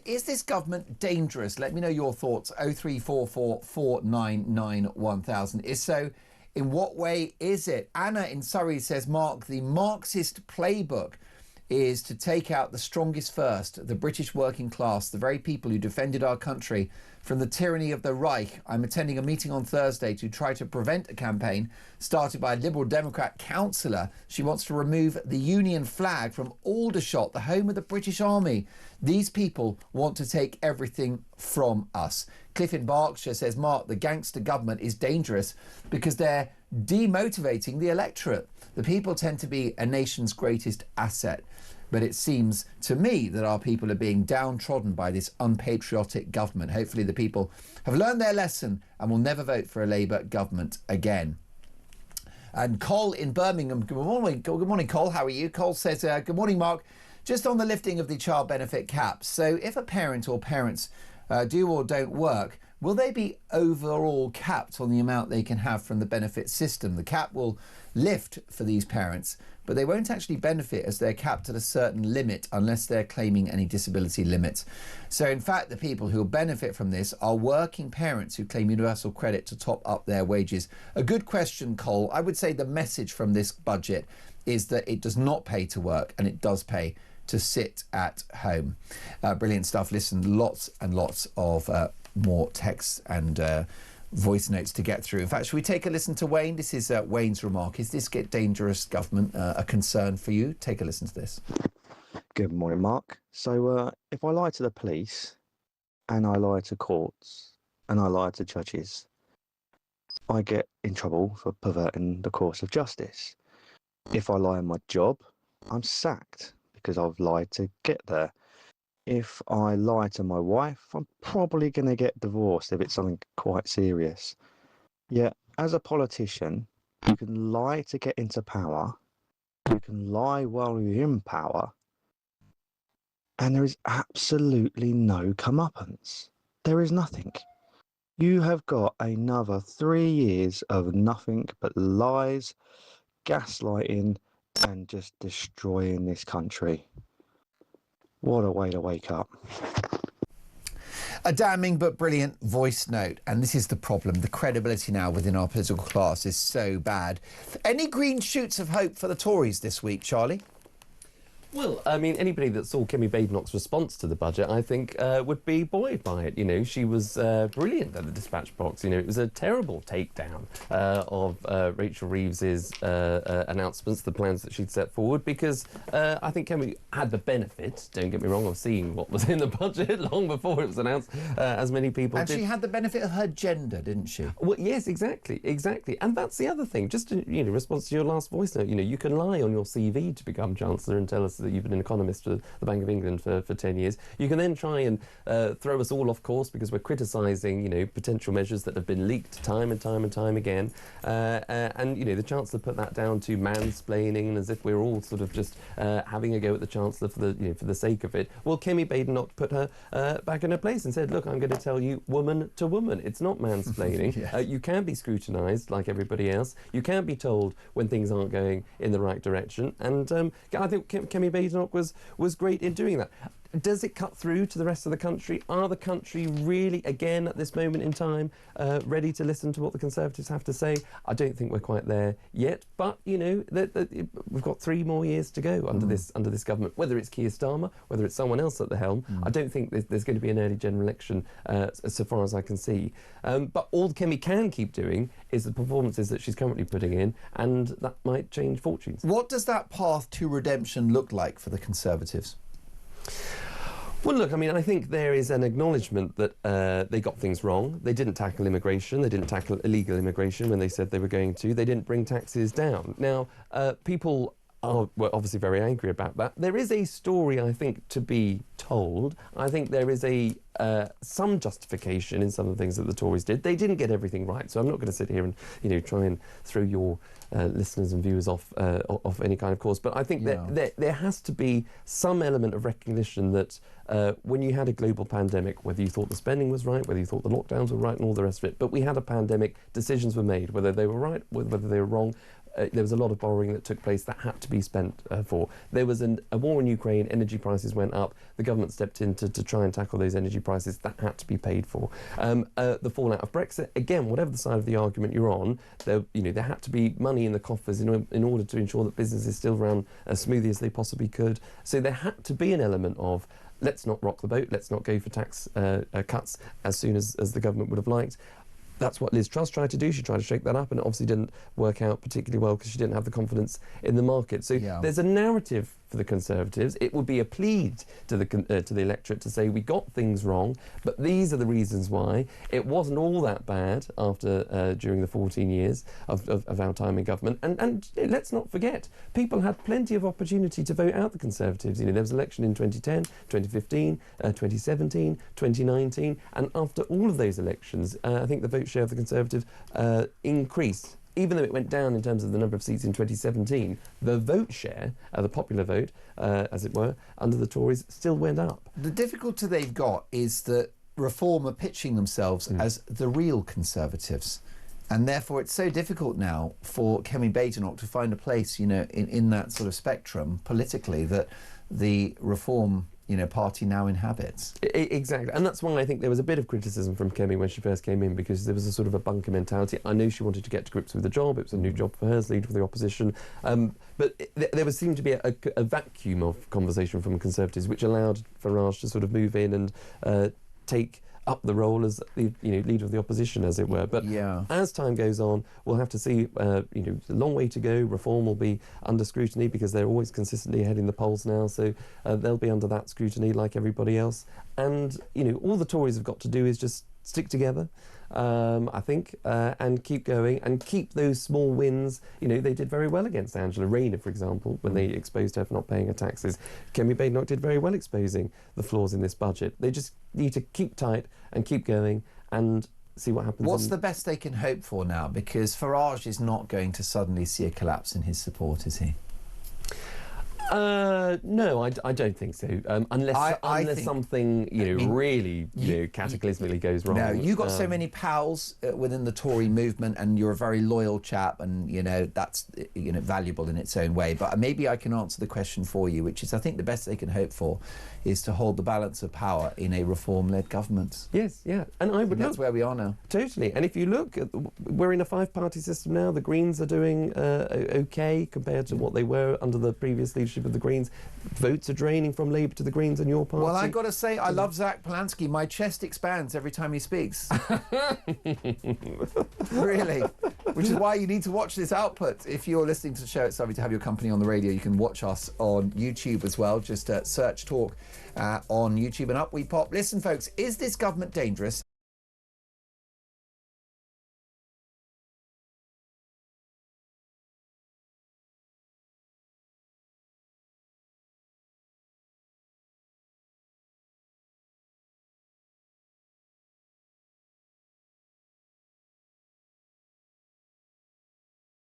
Is this government dangerous? Let me know your thoughts. 0344 499 1000. If so, in what way is it? Anna in Surrey says, Mark, the Marxist playbook is to take out the strongest first, the British working class, the very people who defended our country from the tyranny of the Reich. I'm attending a meeting on Thursday to try to prevent a campaign started by a Liberal Democrat councillor. She wants to remove the Union flag from Aldershot, the home of the British Army. These people want to take everything from us. Cliff in Berkshire says, Mark, the gangster government is dangerous because they're demotivating the electorate. The people tend to be a nation's greatest asset. But it seems to me that our people are being downtrodden by this unpatriotic government. Hopefully the people have learned their lesson and will never vote for a Labour government again. And Cole in Birmingham, good morning, Cole, how are you? Cole says, good morning, Mark. Just on the lifting of the child benefit cap. So if a parent or parents do or don't work, will they be overall capped on the amount they can have from the benefit system? The cap will lift for these parents, but they won't actually benefit as they're capped at a certain limit unless they're claiming any disability limits. So in fact, the people who will benefit from this are working parents who claim universal credit to top up their wages. A good question, Cole. I would say the message from this budget is that it does not pay to work and it does pay to sit at home. Brilliant stuff. Listen, lots and lots of more texts and voice notes to get through. In fact, should we take a listen to Wayne? This is Wayne's remark. Is this get dangerous government a concern for you? Take a listen to this. Good morning, Mark. So if I lie to the police and I lie to courts and I lie to judges, I get in trouble for perverting the course of justice. If I lie on my job, I'm sacked because I've lied to get there. If I lie to my wife, I'm probably going to get divorced if it's something quite serious. Yet, as a politician, you can lie to get into power, you can lie while you're in power, and there is absolutely no comeuppance. There is nothing. You have got another 3 years of nothing but lies, gaslighting, and just destroying this country. What a way to wake up. A damning but brilliant voice note. And this is the problem. The credibility now within our political class is so bad. Any green shoots of hope for the Tories this week, Charlie? Well, I mean, anybody that saw Kemi Badenoch's response to the budget, I think, would be buoyed by it. You know, she was brilliant at the dispatch box. You know, it was a terrible takedown of Rachel Reeves's announcements, the plans that she'd set forward, because I think Kemi had the benefit, don't get me wrong, of seeing what was in the budget long before it was announced, as many people did. And she had the benefit of her gender, didn't she? Well, yes, exactly. And that's the other thing. Just in response to your last voice note, you can lie on your CV to become Chancellor and tell us that you've been an economist for the Bank of England for 10 years. You can then try and throw us all off course because we're criticising, potential measures that have been leaked time and time and time again. And the Chancellor put that down to mansplaining, as if we're all sort of just having a go at the Chancellor for the sake of it. Well, Kemi Badenoch put her back in her place and said, look, I'm going to tell you woman to woman. It's not mansplaining. Yes. You can be scrutinised like everybody else. You can be told when things aren't going in the right direction. And I think Kemi Badenoch was great in doing that. Does it cut through to the rest of the country? Are the country really, again, at this moment in time, ready to listen to what the Conservatives have to say? I don't think we're quite there yet, but, we've got 3 more years to go under this government. Whether it's Keir Starmer, whether it's someone else at the helm, I don't think there's going to be an early general election, so far as I can see. But all Kemi can keep doing is the performances that she's currently putting in, and that might change fortunes. What does that path to redemption look like for the Conservatives? Well, look, I mean, I think there is an acknowledgement that they got things wrong. They didn't tackle immigration. They didn't tackle illegal immigration when they said they were going to. They didn't bring taxes down. Now, people were obviously very angry about that. There is a story, I think, to be told. I think there is some justification in some of the things that the Tories did. They didn't get everything right, so I'm not going to sit here and try and throw your listeners and viewers off any kind of course. But I think that there has to be some element of recognition that when you had a global pandemic, whether you thought the spending was right, whether you thought the lockdowns were right and all the rest of it, but we had a pandemic, decisions were made, whether they were right, whether they were wrong. there was a lot of borrowing that took place that had to be spent for. There was a war in Ukraine, energy prices went up, the government stepped in to try and tackle those energy prices that had to be paid for. The fallout of Brexit, again, whatever the side of the argument you're on, there had to be money in the coffers in order to ensure that businesses still ran as smoothly as they possibly could. So there had to be an element of, let's not rock the boat, let's not go for tax cuts as soon as the government would have liked. That's what Liz Truss tried to do. She tried to shake that up, and it obviously didn't work out particularly well because she didn't have the confidence in the market. So there's a narrative for the Conservatives. It would be a plead to the electorate to say we got things wrong, but these are the reasons why. It wasn't all that bad after during the 14 years of our time in government. And let's not forget, people had plenty of opportunity to vote out the Conservatives. There was an election in 2010, 2015, 2017, 2019, and after all of those elections, I think the vote share of the Conservatives increased. Even though it went down in terms of the number of seats in 2017, the vote share, the popular vote, as it were, under the Tories still went up. The difficulty they've got is that Reform are pitching themselves as the real Conservatives. And therefore it's so difficult now for Kemi Badenoch to find a place, in that sort of spectrum politically that the Reform party now inhabits. Exactly, and that's why I think there was a bit of criticism from Kemi when she first came in, because there was a sort of a bunker mentality. I know she wanted to get to grips with the job, it was a new job for her as leader of the opposition, but there seemed to be a vacuum of conversation from Conservatives which allowed Farage to sort of move in and take up the role as leader of the opposition, as it were. But as time goes on, we'll have to see. A long way to go. Reform will be under scrutiny because they're always consistently ahead in the polls now. So they'll be under that scrutiny like everybody else. And all the Tories have got to do is just stick together, I think, and keep going and keep those small wins. They did very well against Angela Rayner, for example, when they exposed her for not paying her taxes. Kemi Badenoch did very well exposing the flaws in this budget. They just need to keep tight and keep going and see what happens. What's the best they can hope for now? Because Farage is not going to suddenly see a collapse in his support, is he? No, I don't think so. Unless something really cataclysmically goes wrong. No, you've got so many pals within the Tory movement, and you're a very loyal chap, and that's valuable in its own way. But maybe I can answer the question for you, which is I think the best they can hope for is to hold the balance of power in a Reform-led government. Yes, yeah, and I would. That's where we are now. Totally, and if you look, we're in a five-party system now. The Greens are doing okay compared to what they were under the previous leadership of the Greens. Votes are draining from Labour to the Greens and your party. Well, I've got to say, I love Zach Polanski. My chest expands every time he speaks. Really. Which is why you need to watch this output. If you're listening to the show, it's lovely to have your company on the radio. You can watch us on YouTube as well. Just search Talk on YouTube and up we pop. Listen, folks, is this government dangerous?